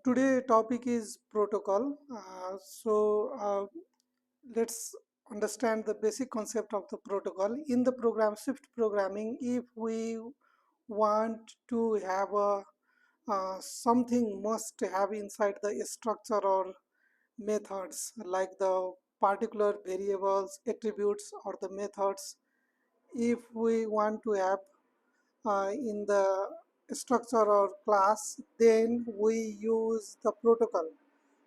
Today topic is protocol. Let's understand the basic concept of the protocol. In the program Swift programming, if we want to have a something must have inside the structure or methods like the particular variables, attributes or the methods. If we want to have in the structure or class, then we use the protocol.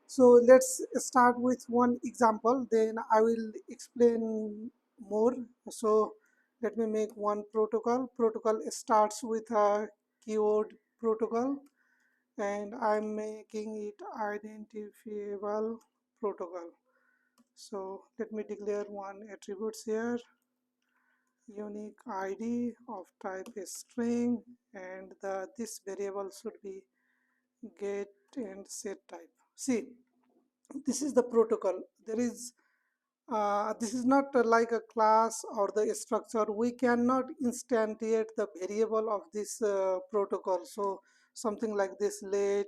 So let's start with one example, then I will explain more. So let me make one protocol. Protocol starts with a keyword protocol, and I'm making it identifiable protocol. So let me declare one attributes here, unique id of type string, and this variable should be get and set type. See, this is the protocol. This is not like a class or the structure. We cannot instantiate the variable of this protocol. So something like this, let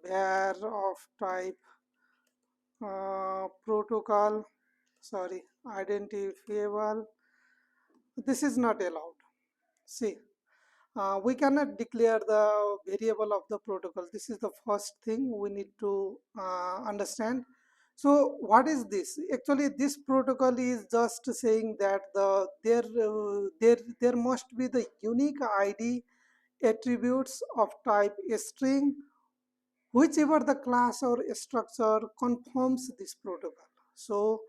var of type protocol, sorry, identifiable. This is not allowed. See, we cannot declare the variable of the protocol. This is the first thing we need to understand. So what is this? Actually, this protocol is just saying that there must be the unique id attributes of type string, whichever the class or structure conforms this protocol. So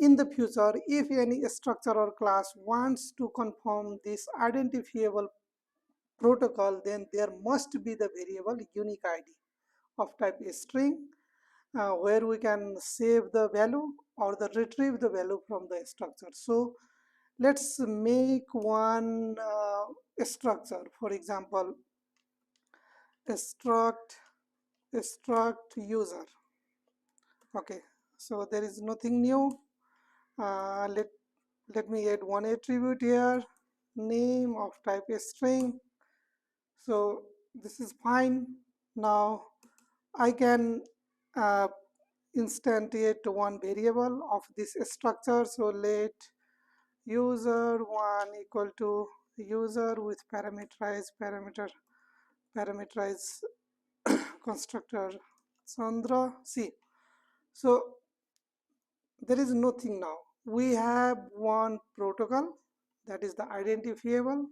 in the future, if any structure or class wants to conform this identifiable protocol, then there must be the variable unique id of type string, where we can save the value or the retrieve the value from the structure. So let's make one structure. For example, struct user. Okay, so there is nothing new. Let me add one attribute here, name of type string. So this is fine. Now I can uh, instantiate one variable of this structure. So let user1 equal to user with parameterize constructor Sandra. See, so there is nothing now. We have one protocol, that is the identifiable,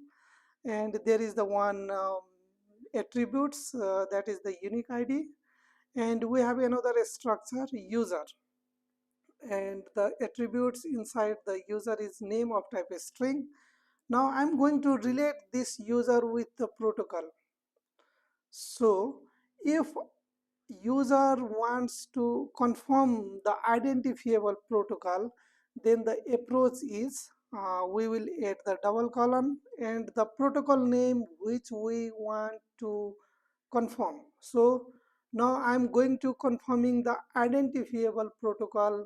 and there is the one attributes, that is the unique id, and we have another structure user, and the attributes inside the user is name of type string. Now I'm going to relate this user with the protocol. So if user wants to confirm the identifiable protocol, then the approach is, we will add the double colon and the protocol name which we want to confirm. So now I'm going to confirming the identifiable protocol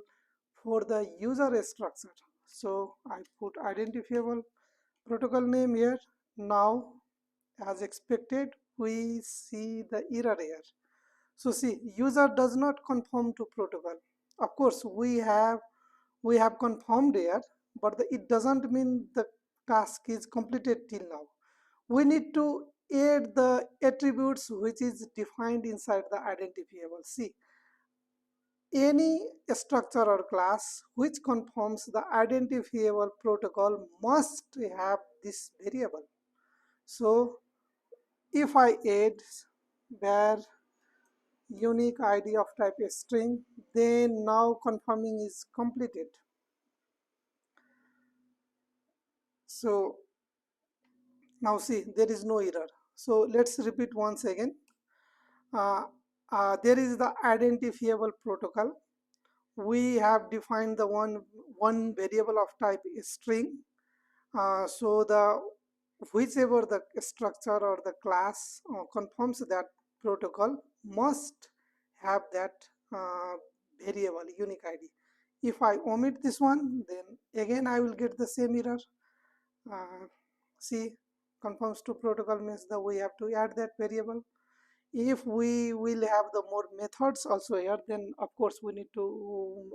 for the user structure. So I put identifiable protocol name here. Now as expected, we see the error here. So see, user does not conform to protocol. Of course, we have confirmed here, but it doesn't mean the task is completed till now. We need to add the attributes which is defined inside the identifiable. See, any structure or class which conforms the identifiable protocol must have this variable. So if I add var unique id of type string, then now confirming is completed. So now see, there is no error. So let's repeat once again. uh, there is the identifiable protocol. We have defined the one variable of type string. So the whichever the structure or the class conforms that protocol must have that uh, variable unique id. If I omit this one, then again I will get the same error. See, conforms to protocol means that we have to add that variable. if we will have the more methods also here, then of course we need to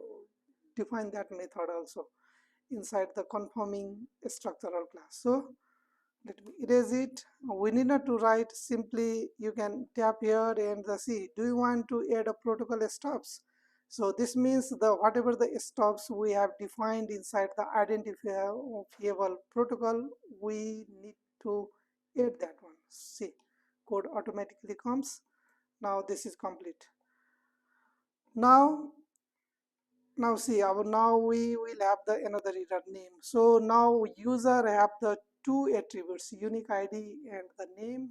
define that method also inside the conforming structural class. So let me erase it. We need not to write, simply you can tap here and see, do you want to add a protocol stops? So this means the whatever the stops we have defined inside the identifiable protocol, we need to add that one. See, code automatically comes. Now this is complete. Now see, now we will have the another error name. So now user have the two attributes, unique ID and the name.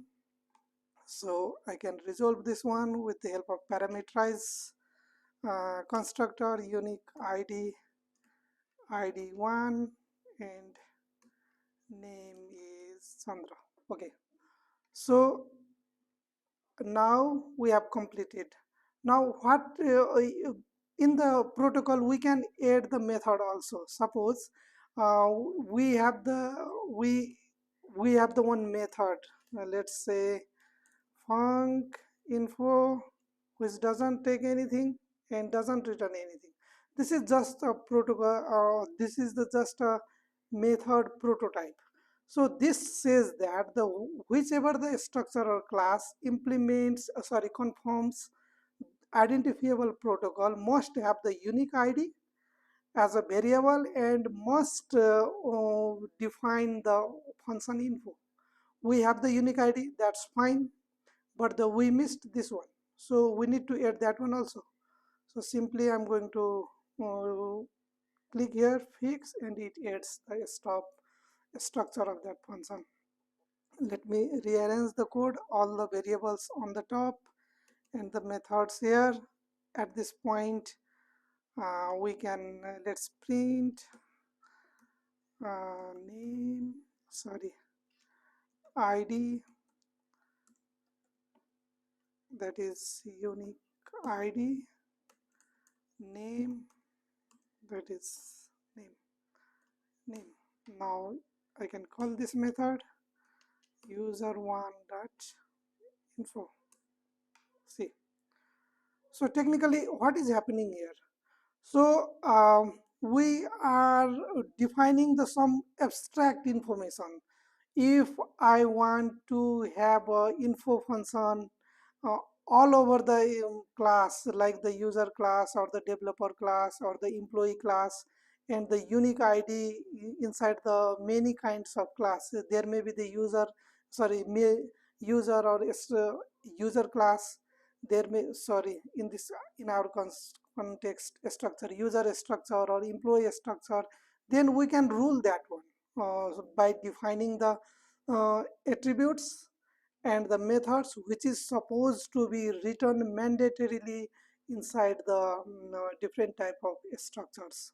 So I can resolve this one with the help of parameterize constructor unique ID1 and name is Sandra. Okay, so now we have completed. Now what in the protocol we can add the method also. Suppose uh, we have the we we have the one method, let's say func info, which doesn't take anything and doesn't return anything. This is just a protocol, this is the just a method prototype. So this says that the whichever the structural class implements conforms identifiable protocol must have the unique ID as a variable and must define the function info. We have the unique ID, that's fine, but we missed this one, so we need to add that one also. So simply I'm going to uh, click here, fix, and it adds the stop structure of that function. Let me rearrange the code, all the variables on the top and the methods here. At this point we can let's print name, sorry, ID, that is unique ID, name, that is name. Now I can call this method user1 dot info. See, so technically what is happening here? So we are defining the some abstract information. If I want to have a info function uh, all over the class, like the user class or the developer class or the employee class, and the unique ID inside the many kinds of class, there may be the user or user class, there may, sorry, in this, in our context structure, user structure or employee structure, then we can rule that one by defining the attributes and the methods which is supposed to be written mandatorily inside the different type of structures.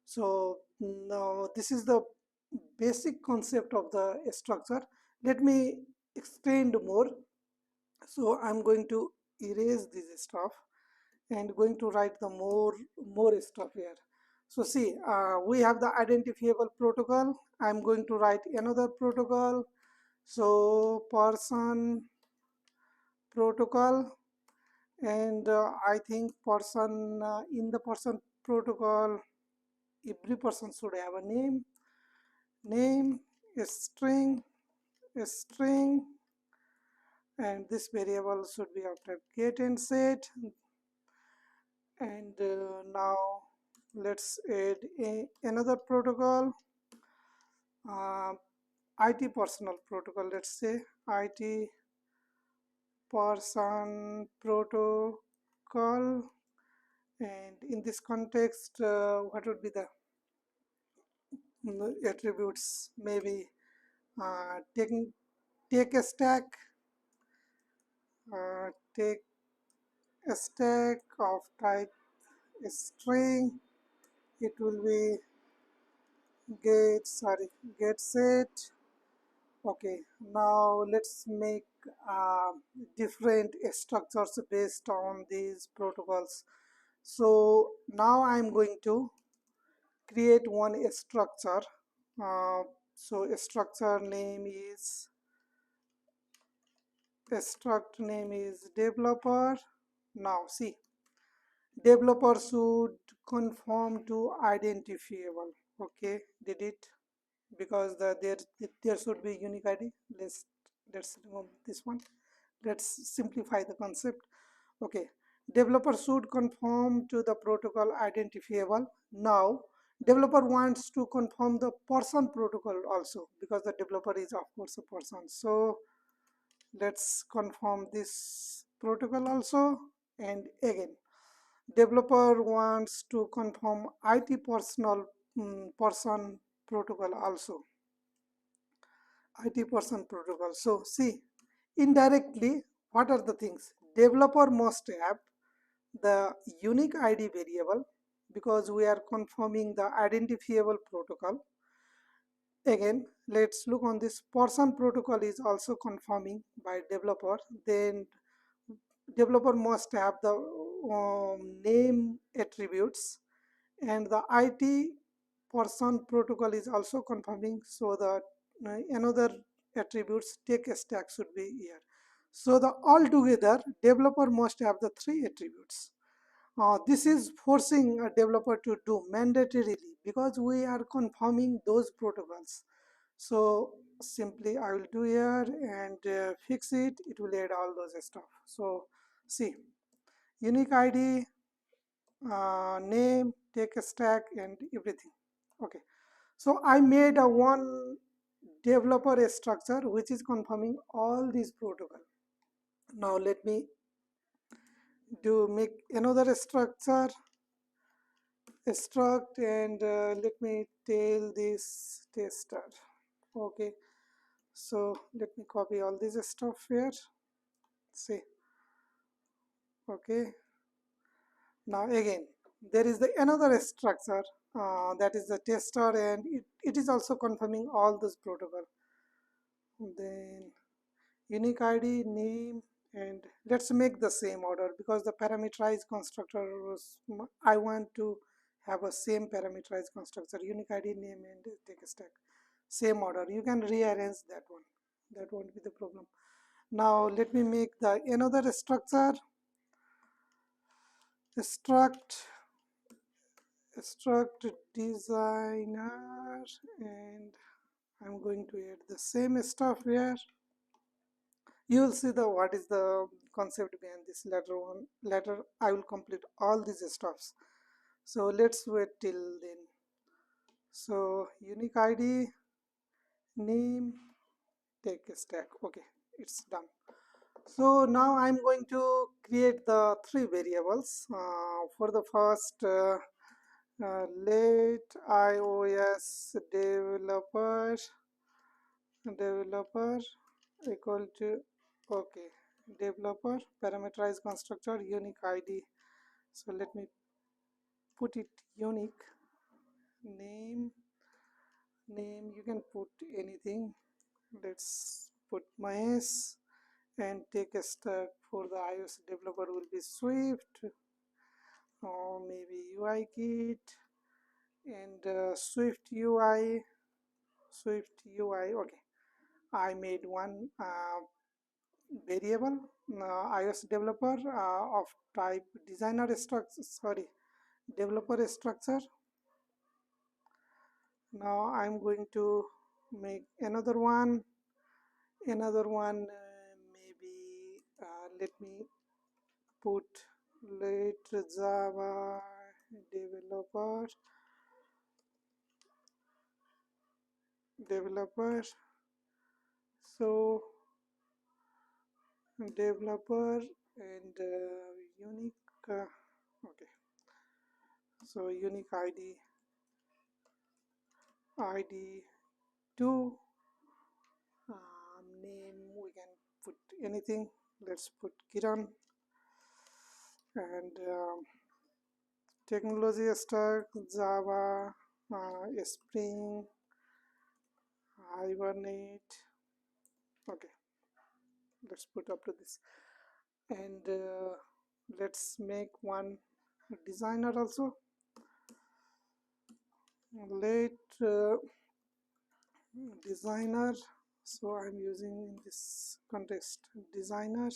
So now this is the basic concept of the structure. Let me extend more. So I'm going to erase this stuff and going to write the more stuff here. So see, we have the identifiable protocol. I'm going to write another protocol. So person protocol, and I think person in the person protocol, every person should have a name, a string, and this variable should be of type get and set. And now let's add another protocol, uh, IT personal protocol. Let's say IT person protocol, and in this context what would be the attributes? Maybe take a stack, uh, take a stack of type string. It will be get set. Okay, now let's make different structures based on these protocols. So now I'm going to create one structure. uh, so a structure name is struct name is developer. Now see, developer should conform to identifiable. Okay, did it, because there should be unique id. Let's remove this one. Let's simplify the concept. Okay, developer should conform to the protocol identifiable. Now developer wants to conform the person protocol also, because the developer is of course a person. So let's confirm this protocol also. And again, developer wants to confirm IT personal person protocol also, IT person protocol. So see, indirectly, what are the things? Developer must have the unique ID variable, because we are confirming the identifiable protocol. Again, let's look on this. Person protocol is also confirming by developer. Then developer must have the name attributes, and the IT person protocol is also confirming, so that another attributes take a stack should be here. So the altogether developer must have the three attributes. This is forcing a developer to do mandatorily, because we are confirming those protocols. So simply I will do here and fix it. It will add all those stuff. So see, unique ID, name, take a stack, and everything. Okay, so I made a one developer structure which is confirming all these protocol. Now let me do make another structure, struct, and let me tell this tester. Okay, so let me copy all this stuff here. See, okay, now again there is the another structure, that is the tester, and it is also confirming all this protocol. Then unique id, name, and let's make the same order, because the parameterized constructor was, I want to have a same parameterized constructor, unique id, name, and take a stack, same order. You can rearrange that one, that won't be the problem. Now let me make the another structure, struct designer, and I'm going to add the same stuff here. You will see the what is the concept behind this. Later one, later I will complete all these stuffs. So let's wait till then. So unique id, name, take a stack. Okay, it's done. So now I'm going to create the three variables. For the first, let iOS developer equal to, okay, developer parameterized constructor unique id. So let me put it unique. Name you can put anything. Let's put Mahesh, and take a step for the iOS developer will be Swift, or maybe UIKit, and Swift UI. Okay, I made one variable, iOS developer, of type designer structure, sorry, developer structure. Now I'm going to make another one, maybe let me put let Java developer. So developer and unique, okay, so unique id2, name we can put anything. Let's put Kiran, and technology stack Java, Spring, Hibernate. Okay, let's put up to this, and let's make one designer also. Let designer, So I'm using in this context designer,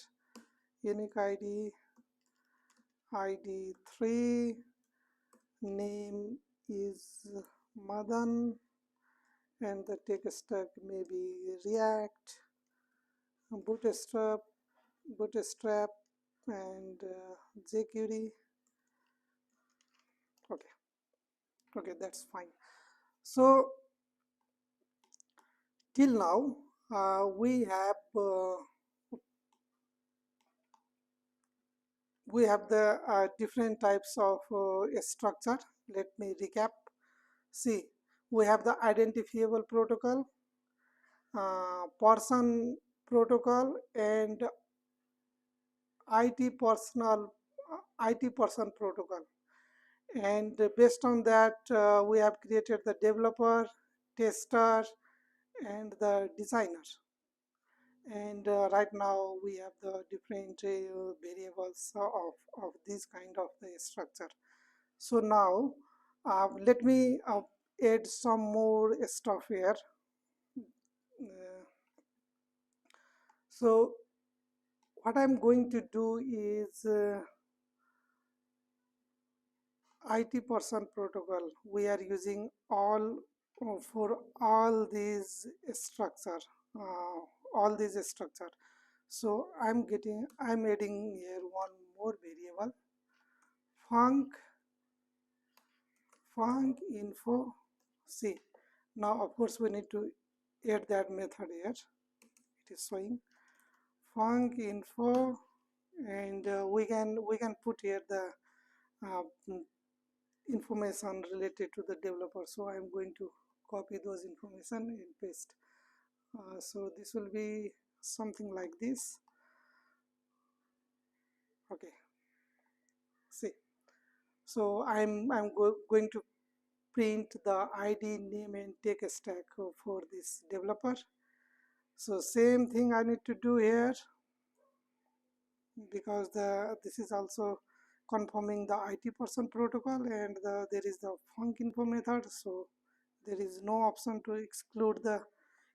unique id id3, name is Madan, and the tech stack may be React, bootstrap and jQuery. Okay, okay, that's fine. So till now we have the different types of structure. Let me recap. See, we have the identifiable protocol, person protocol, and IT personal IT person protocol. And based on that, we have created the developer, tester, and the designer. And right now we have the different variables of this kind of the structure. So now let me add some more stuff here. Uh, so what I'm going to do is IT person protocol. We are using all for uh, all these structure. So I'm adding here one more variable, func info. See, now of course we need to add that method here. It is showing func info, and we can put here the uh, information related to the developer. So I'm going to copy those information and paste. So this will be something like this. Okay, see, so I'm going to print the ID, name, and tech stack for this developer. So same thing I need to do here, because this is also confirming the IT person protocol, and there is the func info method. So there is no option to exclude the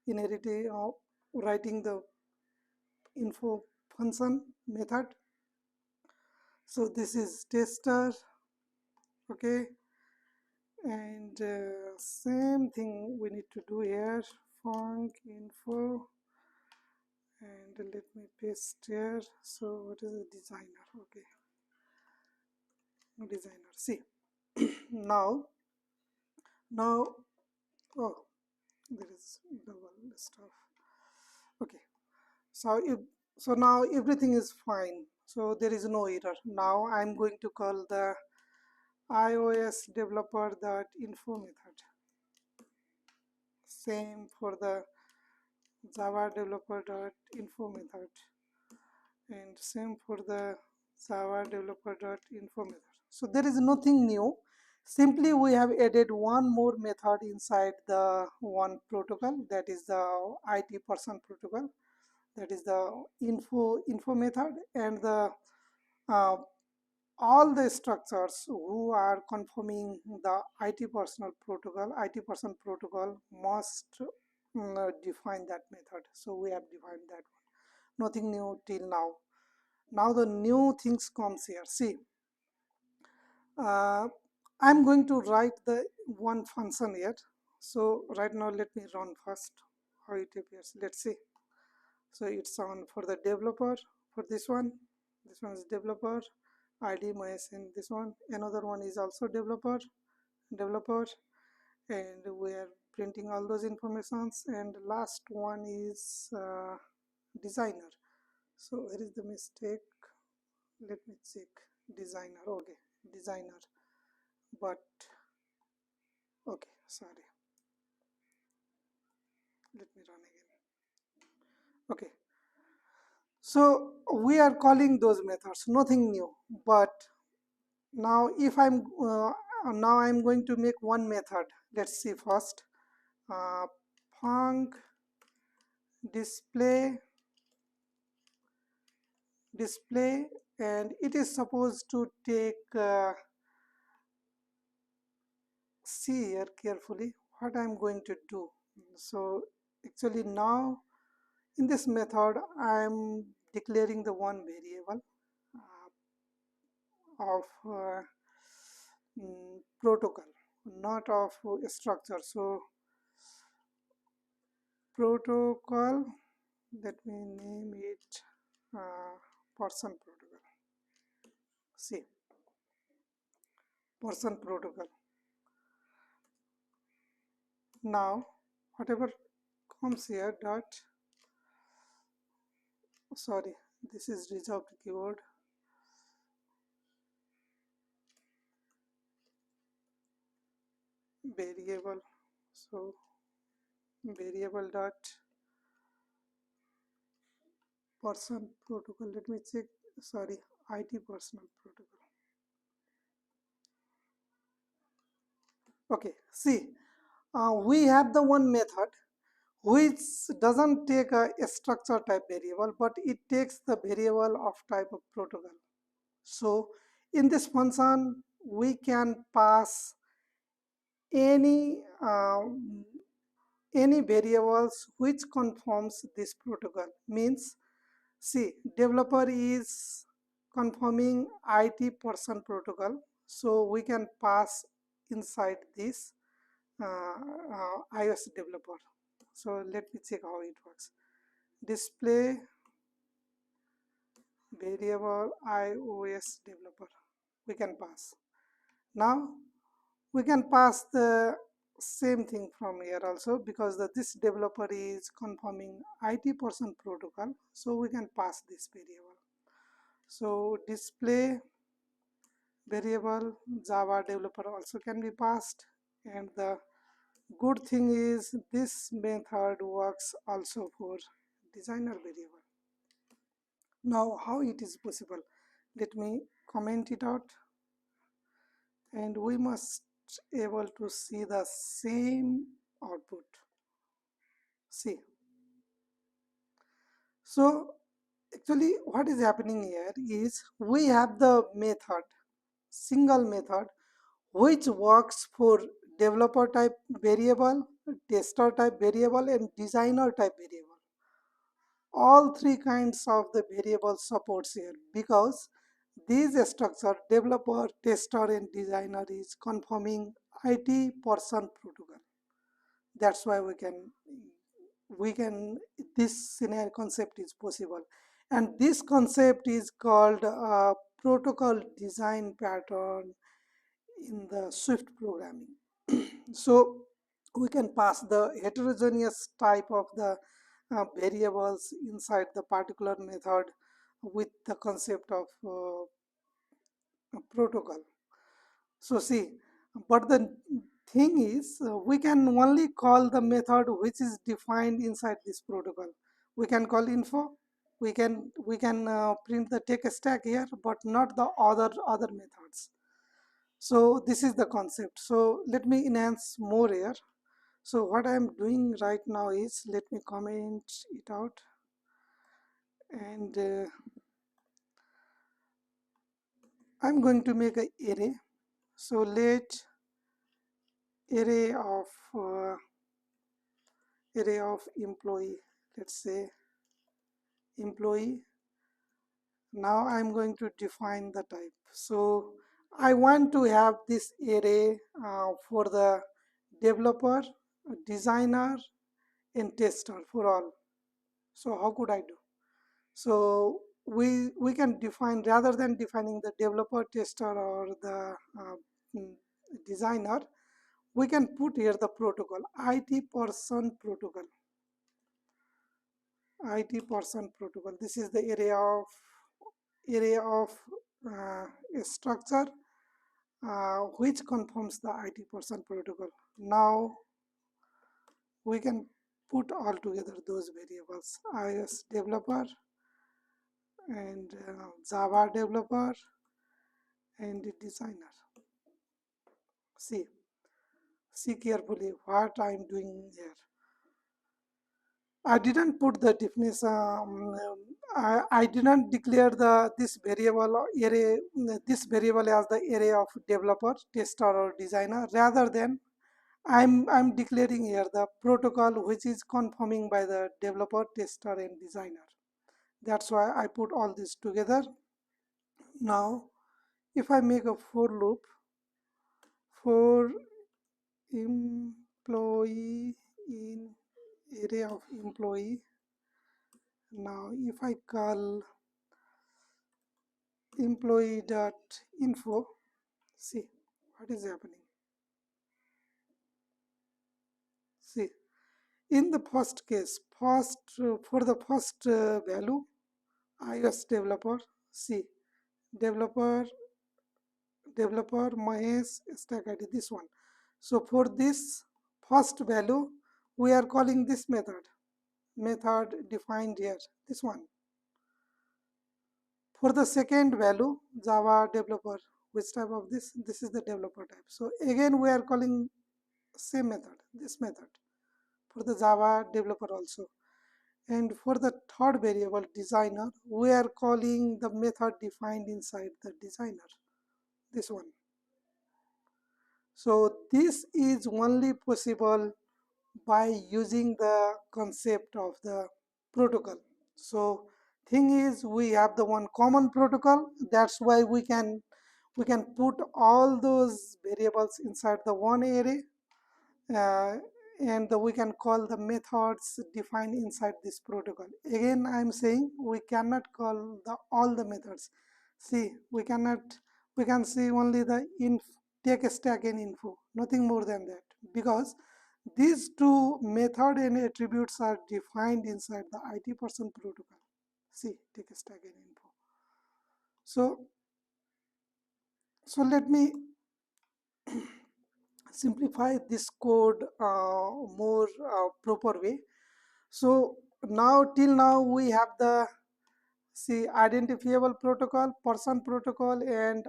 inherity of writing the info function method. So this is tester. Okay, and same thing we need to do here, func info, and let me paste here. So what is the designer? Okay, designer. See, now oh, there is double stuff. Okay, so now everything is fine, so there is no error. Now I'm going to call the iOS developer.info method. Same for the Java developer.info method, and same for the Java developer.info method. So there is nothing new. Simply we have added one more method inside the one protocol, that is the IT person protocol, that is the info method, and the uh, all the structures who are conforming the IT personal protocol, IT person protocol must define that method. So we have defined that one. Nothing new till now. Now the new things comes here. See, uh, I'm going to write the one function here. So right now let me run first how it appears. Let's see. So it's on for the developer. For this one is developer id mysn. This one, another one is also developer, and we are printing all those informations. And last one is designer. So where is the mistake? Let me check. Designer. Okay, designer, but okay, sorry, let me run again. Okay, so we are calling those methods, nothing new. But now if I'm going to make one method. Let's see first. Func display, and it is supposed to take see here carefully what I'm going to do. So actually now In this method, I'm declaring the one variable of protocol, not of structure. So protocol, let me name it person protocol. See, person protocol. Now whatever comes here dot, sorry, this is reserved keyword, variable. So variable dot person protocol, let me check, sorry, IT personal protocol. Okay, see, we have the one method which doesn't take a structure type variable, but it takes the variable of type of protocol. So in this function we can pass any any variables which conforms this protocol. Means, see, developer is conforming IT person protocol, so we can pass inside this iOS developer. So let me check how it works. Display variable iOS developer, we can pass. Now we can pass the same thing from here also, because this developer is conforming IT person protocol, so we can pass this variable. So display variable Java developer also can be passed, and the good thing is this method works also for designer variable. Now how it is possible, let me comment it out, and we must able to see the same output. See, so actually what is happening here is we have the method, single method, which works for developer type variable, tester type variable, and designer type variable. All three kinds of the variable supports here, because these structure developer, tester, and designer is conforming IT person protocol. That's why we can this scenario concept is possible, and this concept is called protocol design pattern in the Swift programming. So we can pass the heterogeneous type of the variables inside the particular method with the concept of protocol. So see, but the thing is, we can only call the method which is defined inside this protocol. We can call info, we can print the tech stack here, but not the other methods. So this is the concept. So let me enhance more here. So what I am doing right now is, let me comment it out, and I'm going to make an array. So let array of uh, array of employee, let's say employee. Now I'm going to define the type. So I want to have this array for the developer, designer, and tester for all. So how could I do? So we can define, rather than defining the developer, tester, or the mm, designer, we can put here the protocol, IT person protocol. IT person protocol. This is the area of structure which conforms the IT person protocol. Now we can put all together those variables: iOS developer, and Java developer, and designer. See, see carefully what I am doing here. I didn't put the definition. I didn't declare this variable array, this variable as the array of developer, tester, or designer. Rather than I'm declaring here the protocol which is conforming by the developer, tester, and designer. That's why I put all this together. Now, if I make a for loop for employee in array of employee, now if I call employee.info, see what is happening. See, in the first case, for the first value, iOS developer, see, developer Mahesh stack ID, this one. So for this first value, we are calling this method defined here, this one. For the second value, Java developer, which type of this? This is the developer type. So again, we are calling same method, this method, for the Java developer also. And for the third variable, designer, we are calling the method defined inside the designer, this one. So this is only possible by using the concept of the protocol. So thing is, we have the one common protocol. That's why we can put all those variables inside the one array, uh, and we can call the methods defined inside this protocol. Again, I'm saying we cannot call all the methods. See, we can see only the take stack and info, nothing more than that, because these two method and attributes are defined inside the IT person protocol. See, take stack and info. So let me simplify this code more proper way. So now, till now, we have the identifiable protocol, person protocol, and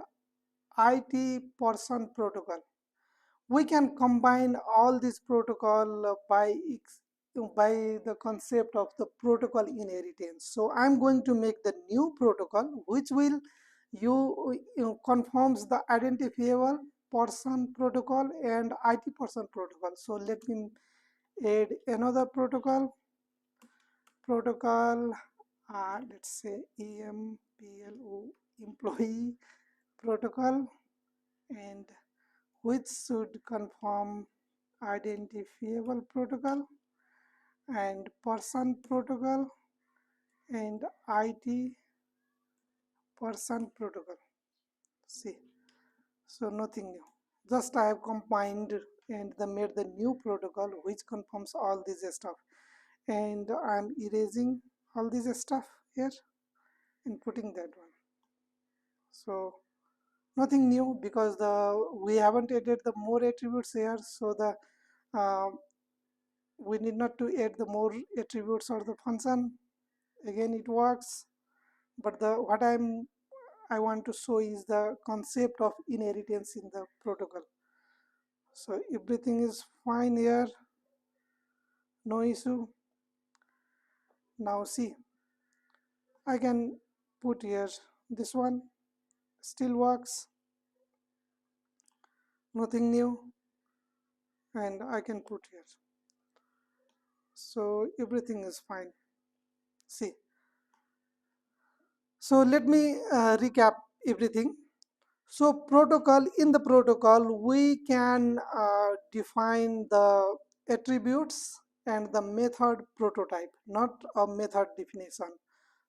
IT person protocol. We can combine all this protocol by the concept of the protocol inheritance. So I'm going to make the new protocol which will conforms the identifiable person protocol and IT person protocol. So let me add another protocol, let's say EMPLO, employee protocol, and which should conform identifiable protocol and person protocol and IT person protocol. See, so nothing new, just I have combined and made the new protocol which conforms all this stuff, and I'm erasing all this stuff here and putting that one. So nothing new, because we haven't added the more attributes here, so the uh, we need not to add the more attributes or the function. Again, it works, but the what I want to show is the concept of inheritance in the protocol. So everything is fine here, no issue. Now see, I can put here this one, still works, nothing new, and I can put here. So everything is fine. See, so let me recap everything. So protocol, in the protocol, we can define the attributes and the method prototype, not a method definition.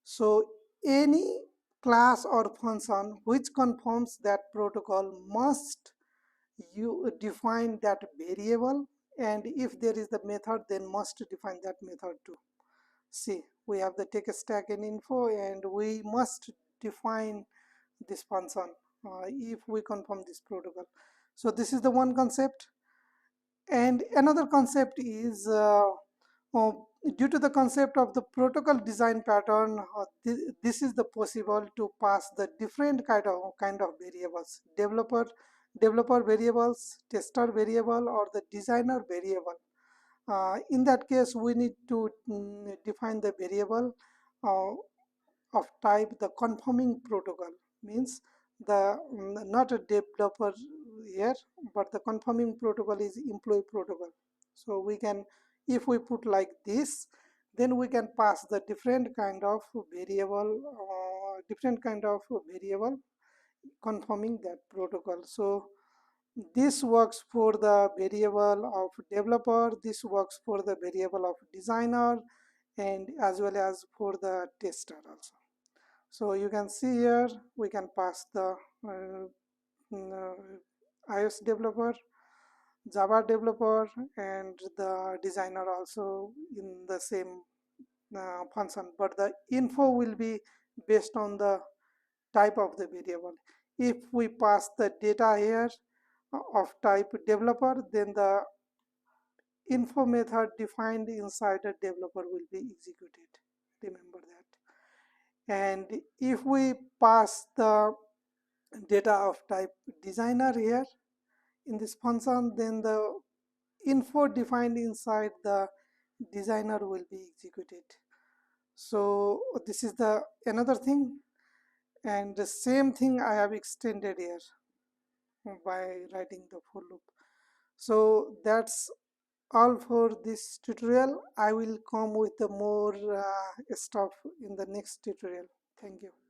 So any class or function which conforms that protocol must you define that variable, and if there is the method, then must define that method too. See, we have the take stack and info, and we must define this function if we confirm this protocol. So this is the one concept, and another concept is uh, due to the concept of the protocol design pattern, this is the possible to pass the different kind of variables, developer variables, tester variable, or the designer variable. In that case, we need to define the variable uh, of type the conforming protocol, means the not a developer here, but the confirming protocol is employee protocol. So we can, if we put like this, then we can pass the different kind of variable confirming that protocol. So this works for the variable of developer, this works for the variable of designer, and as well as for the tester also. So you can see here we can pass the iOS developer, Java developer, and the designer also in the same function, but the info will be based on the type of the variable. If we pass the data here of type developer, then the info method defined inside a developer will be executed. Remember that. And if we pass the data of type designer here in this function, then the info defined inside the designer will be executed. So this is the another thing, and the same thing I have extended here by writing the for loop. So that's all for this tutorial. I will come with the more stuff in the next tutorial. Thank you.